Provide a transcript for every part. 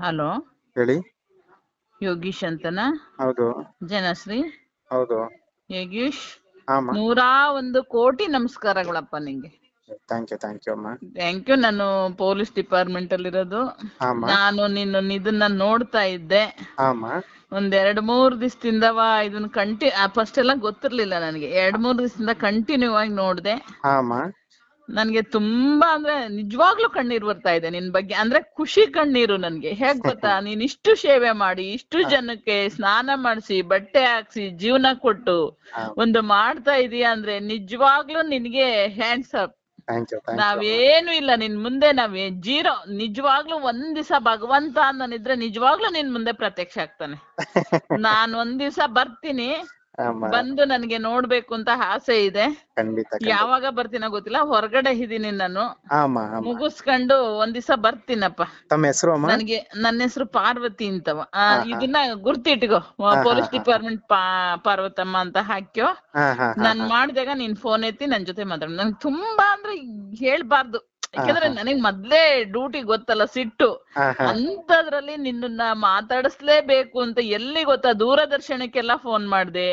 Hello, ಹೇಳಿ. ಯೋಗೀಶ್ ಅಂತನಾ? ಹೌದು ಜನಶ್ರೀ ಹೌದು. ಯೋಗೀಶ್, ಅಮ್ಮ 101 ಕೋಟಿ ನಮಸ್ಕಾರಗಳಪ್ಪ ನಿಂಗೆ. ಥ್ಯಾಂಕ್ ಯು ಅಮ್ಮ. Thank you. ನಾನು ಪೊಲೀಸ್ ಡಿಪಾರ್ಟ್ಮೆಂಟ್ ಅಲ್ಲಿ ಇರೋದು. ಅಮ್ಮ ನಾನು ಇದನ್ನ ನೋಡ್ತಾ ಇದ್ದೆ. ಅಮ್ಮ ಒಂದ್ 2-3 ದಿವಸದಿಂದವ ಇದನ್ನ ಫಸ್ಟ್ ಎಲ್ಲ ಗೊತ್ತಿರ್ಲಿಲ್ಲ ನನಗೆ. 2-3 ದಿವಸದಿಂದ ಕಂಟಿನ್ಯೂ ಆಗಿ ನೋಡ್ದೆ. ಅಮ್ಮ ನನ್ಗೆ ತುಂಬಾ ಅಂದ್ರೆ ನಿಜವಾಗ್ಲೂ ಕಣ್ಣೀರ್ ಬರ್ತಾ ಇದೆ ನಿನ್ ಬಗ್ಗೆ. ಅಂದ್ರೆ ಖುಷಿ ಕಣ್ಣೀರು ನನ್ಗೆ. ಹೇಗ್ ಗೊತ್ತಾ, ನೀನ್ ಇಷ್ಟು ಸೇವೆ ಮಾಡಿ, ಇಷ್ಟು ಜನಕ್ಕೆ ಸ್ನಾನ ಮಾಡಿಸಿ, ಬಟ್ಟೆ ಹಾಕ್ಸಿ, ಜೀವನ ಕೊಟ್ಟು ಒಂದು ಮಾಡ್ತಾ ಇದೀಯ ಅಂದ್ರೆ ನಿಜವಾಗ್ಲೂ ನಿನ್ಗೆ ಹ್ಯಾಂಡ್ಸ್ ಅಪ್. ಥ್ಯಾಂಕ್ ಯು ನಾವೇನು ಇಲ್ಲ ನಿನ್ ಮುಂದೆ, ನಾವೇ ಜೀರೋ. ನಿಜವಾಗ್ಲೂ ಒಂದ್ ದಿವಸ ಭಗವಂತ ಅನ್ನನಿದ್ರೆ ನಿಜವಾಗ್ಲೂ ನಿನ್ ಮುಂದೆ ಪ್ರತ್ಯಕ್ಷ ಆಗ್ತಾನೆ. ನಾನ್ ಒಂದ್ ದಿವಸ ಬರ್ತೀನಿ, ಬಂದು ನನ್ಗೆ ನೋಡ್ಬೇಕು ಅಂತ ಆಸೆ ಇದೆ. ಖಂಡಿತ. ಯಾವಾಗ ಬರ್ತೀನೋ ಗೊತ್ತಿಲ್ಲ, ಹೊರಗಡೆ ಇದೀನಿ ನಾನು. ಮುಗಿಸ್ಕೊಂಡು ಒಂದ್ ದಿವಸ ಬರ್ತೀನಪ್ಪ. ತಮ್ಮ ಹೆಸರು ಅಮ್ಮ? ನನ್ನ ಹೆಸರು ಪಾರ್ವತಿ ಅಂತವ. ಇದನ್ನ ಗುರ್ತಿಟ್ಕೋ, ಪೊಲೀಸ್ ಡಿಪಾರ್ಟ್ಮೆಂಟ್ ಪಾರ್ವತಮ್ಮ ಅಂತ ಹಾಕ್ಯೋ. ನಾನ್ ಮಾಡ್ದಾಗ ನೀನ್ ಫೋನ್ ಎತ್ತಿ ನನ್ ಜೊತೆ ಮಾತಾಡ. ನನ್ಗೆ ತುಂಬಾ ಅಂದ್ರೆ ಹೇಳ್ಬಾರ್ದು, ಯಾಕಂದ್ರೆ ನನಗ್ ಮೊದ್ಲೇ ಡ್ಯೂಟಿ ಗೊತ್ತಲ್ಲ, ಸಿಟ್ಟು. ಅಂತದ್ರಲ್ಲಿ ನಿನ್ನ ಮಾತಾಡಿಸ್ಲೇಬೇಕು ಅಂತ ಎಲ್ಲಿ ಗೊತ್ತಾ, ದೂರದರ್ಶನಕ್ಕೆಲ್ಲ ಫೋನ್ ಮಾಡ್ದೆ,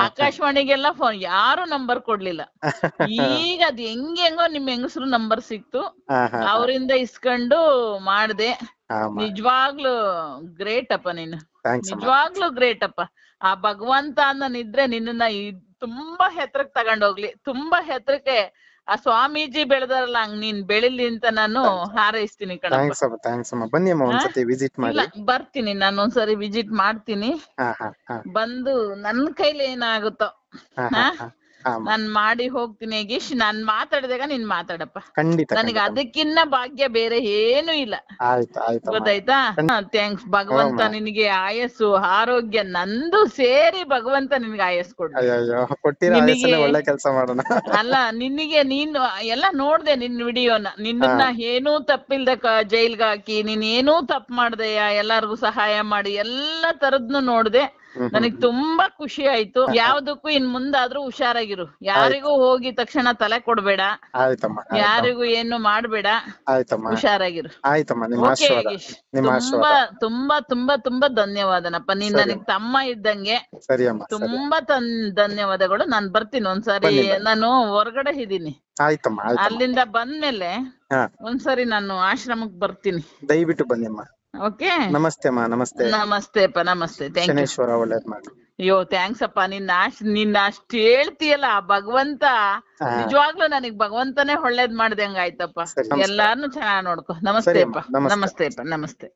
ಆಕಾಶವಾಣಿಗೆಲ್ಲ ಫೋನ್, ಯಾರು ನಂಬರ್ ಕೊಡ್ಲಿಲ್ಲ. ಈಗ ಅದ್ ಹೆಂಗೋ ನಿಮ್ ಹೆಂಗಸ್ರು ನಂಬರ್ ಸಿಕ್ತು, ಅವರಿಂದ ಇಸ್ಕೊಂಡು ಮಾಡ್ದೆ. ನಿಜವಾಗ್ಲು ಗ್ರೇಟ್ ಅಪ್ಪ ನೀನು, ನಿಜವಾಗ್ಲು ಗ್ರೇಟ್ ಅಪ್ಪ. ಆ ಭಗವಂತ ಅನ್ನನಿದ್ರೆ ನಿನ್ನ ತುಂಬಾ ಹೆತ್ರಕ್ ತಗೊಂಡೋಗ್ಲಿ, ತುಂಬಾ ಹೆತ್ರಕ್ಕೆ ಆ ಸ್ವಾಮೀಜಿ ಬೆಳೆದಾರಲ್ಲ ಹಂಗ್ ನೀನ್ ಬೆಳಿಲಿ ಅಂತ ನಾನು ಹಾರೈಸ್ತೀನಿ ಕಣಪ್ಪ. ಬನ್ನಿ ಅಮ್ಮ, ಒಂದ್ಸತಿ ವಿಸಿಟ್ ಮಾಡಿ. ಬರ್ತೀನಿ ನಾನು, ಒಂದ್ಸರಿ ವಿಸಿಟ್ ಮಾಡ್ತೀನಿ. ಬಂದು ನನ್ ಕೈಲಿ ಏನಾಗುತ್ತೋ ನಾನ್ ಮಾಡಿ ಹೋಗ್ತೀನಿ. ಯಗೀಶ್, ನಾನ್ ಮಾತಾಡಿದಾಗ ನೀನ್ ಮಾತಾಡಪ್ಪ. ಖಂಡಿತ. ನನಗೆ ಅದಕ್ಕಿನ್ನ ಭಾಗ್ಯ ಬೇರೆ ಏನು ಇಲ್ಲ. ಗೊತ್ತಾಯ್ತಾ? ಥ್ಯಾಂಕ್ಸ್. ಭಗವಂತ ನಿನಗೆ ಆಯಸ್ಸು ಆರೋಗ್ಯ ನಂದು ಸೇರಿ ಭಗವಂತ ನಿನ್ಗೆ ಆಯಸ್ ಕೊಡ್ಲಿ. ಒಳ್ಳೆ ಕೆಲಸ ಮಾಡೋಣ. ಅಲ್ಲ, ನೀನು ಎಲ್ಲ ನೋಡ್ದೆ ನಿನ್ ವಿಡಿಯೋನ. ನಿನ್ನ ಏನೂ ತಪ್ಪಿಲ್ದ ಜೈಲ್ಗ ಹಾಕಿ, ನೀನ್ ಏನೂ ತಪ್ಪು ಮಾಡ್ದೆಯ, ಎಲ್ಲಾರ್ಗು ಸಹಾಯ ಮಾಡಿ ಎಲ್ಲಾ ತರದ್ನು ನೋಡ್ದೆ. ನನಗ್ ತುಂಬಾ ಖುಷಿ ಆಯ್ತು. ಯಾವ್ದಕ್ಕೂ ಇನ್ ಮುಂದಾದ್ರೂ ಹುಷಾರಾಗಿರು. ಯಾರಿಗೂ ಹೋಗಿ ತಕ್ಷಣ ತಲೆ ಕೊಡ್ಬೇಡ, ಯಾರಿಗೂ ಏನು ಮಾಡ್ಬೇಡ, ಹುಷಾರಾಗಿರು. ಓಕೆ ಯೋಗೀಶ್, ತುಂಬಾ ತುಂಬಾ ತುಂಬಾ ತುಂಬಾ ಧನ್ಯವಾದನಪ್ಪ. ನೀನ್ ನನಗ್ ತಮ್ಮ ಇದ್ದಂಗೆ. ತುಂಬಾ ಧನ್ಯವಾದಗಳು. ನಾನ್ ಬರ್ತೀನಿ ಒಂದ್ಸರಿ, ನಾನು ಹೊರಗಡೆ ಇದೀನಿ. ಅಲ್ಲಿಂದ ಬಂದ್ಮೇಲೆ ಒಂದ್ಸರಿ ನಾನು ಆಶ್ರಮಕ್ ಬರ್ತೀನಿ. ದಯವಿಟ್ಟು ಬನ್ನಿ ಅಮ್ಮ. ಓಕೆ, ನಮಸ್ತೆ ಅಮ್ಮ. ನಮಸ್ತೆ. ನಮಸ್ತೆ ಅಪ್ಪ, ನಮಸ್ತೆ. ಶನೇಶ್ವರ ಒಳ್ಳೇದ್ ಮಾಡಿ. ಅಯ್ಯೋ ಥ್ಯಾಂಕ್ಸ್ ಅಪ್ಪ. ನಿನ್ನ ಅಷ್ಟ್ ಹೇಳ್ತೀಯಲ್ಲ, ಆ ಭಗವಂತ ನಿಜವಾಗ್ಲೂ ನನಗ್ ಭಗವಂತನೇ ಒಳ್ಳೇದ್ ಮಾಡ್ದಂಗ ಆಯ್ತಪ್ಪ. ಎಲ್ಲಾರ್ನು ಚೆನ್ನಾಗ್ ನೋಡ್ಕೊ. ನಮಸ್ತೆ ಅಪ್ಪ. ನಮಸ್ತೆ ಅಪ್ಪ. ನಮಸ್ತೆ.